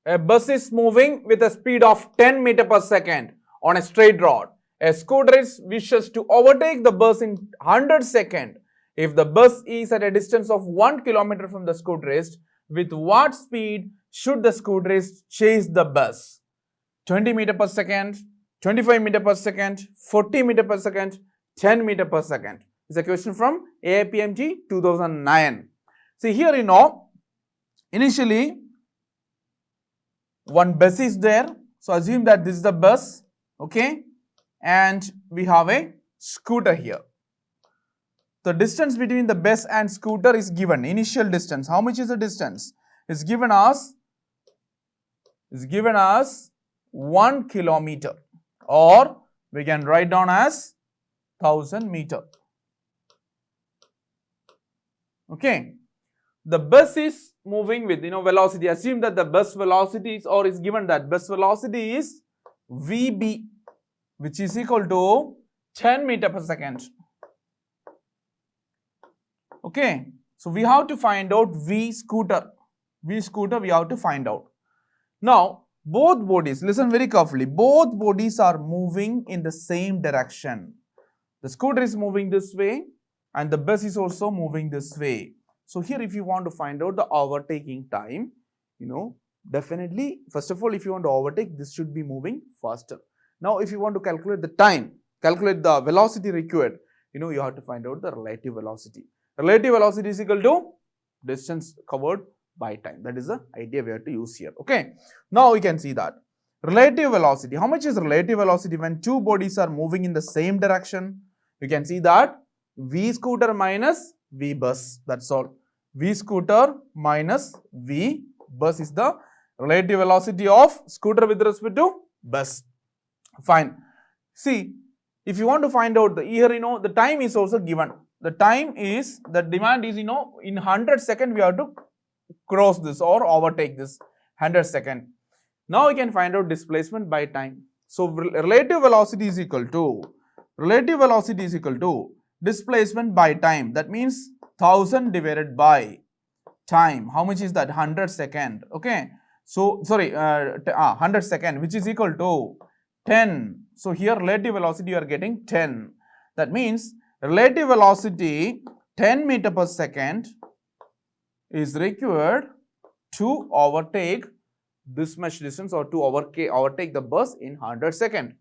A bus is moving with a speed of 10 meter per second on a straight road. A scooterist wishes to overtake the bus in 100 seconds. If the bus is at a distance of 1 kilometer from the scooterist, with what speed should the scooterist chase the bus? 20 meter per second, 25 meter per second, 40 meter per second, 10 meter per second. It's a question from AIPMT 2009. See here, initially one bus is there. So assume that this is the bus, okay, and we have a scooter here. The distance between the bus and scooter is given. Initial distance. How much is the distance? Is given as 1 kilometer, or we can write down as 1000 meter. Okay. The bus is moving with velocity. Assume that the bus velocity is given that bus velocity is VB, which is equal to 10 meter per second. Okay, so we have to find out V scooter we have to find out. Now both bodies, listen very carefully, both bodies are moving in the same direction. The scooter is moving this way and the bus is also moving this way. So here if you want to find out the overtaking time, definitely first of all, if you want to overtake, this should be moving faster. Now if you want to calculate the time, calculate the velocity required, you have to find out the relative velocity. Relative velocity is equal to distance covered by time. That is the idea we have to use here. Okay. Now we can see that relative velocity. How much is relative velocity when two bodies are moving in the same direction? You can see that V scooter minus V bus. That's all. V scooter minus V bus is the relative velocity of scooter with respect to bus. Fine. See, if you want to find out here, the time is also given. The time is, the demand is, in 100 seconds we have to cross this or overtake this 100 seconds. Now we can find out displacement by time. So relative velocity is equal to displacement by time. That means 1000 divided by time. How much is that? 100 seconds. Okay. So 100 seconds, which is equal to 10. So here relative velocity you are getting 10. That means relative velocity 10 meter per second is required to overtake this much distance or to overtake the bus in 100 seconds.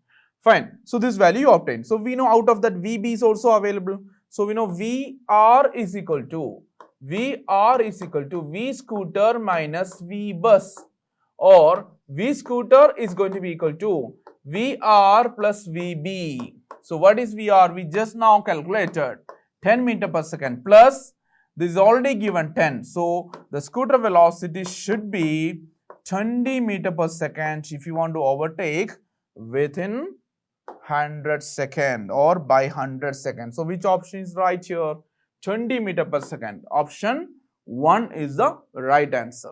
Fine. So this value you obtain. So we know out of that VB is also available. So we know VR is equal to V scooter minus V bus, or V scooter is going to be equal to VR plus VB. So what is VR? We just now calculated 10 meter per second plus this is already given 10. So the scooter velocity should be 20 meter per second if you want to overtake within 100 seconds or by 100 seconds. So which option is right here? 20 meter per second. Option 1 is the right answer.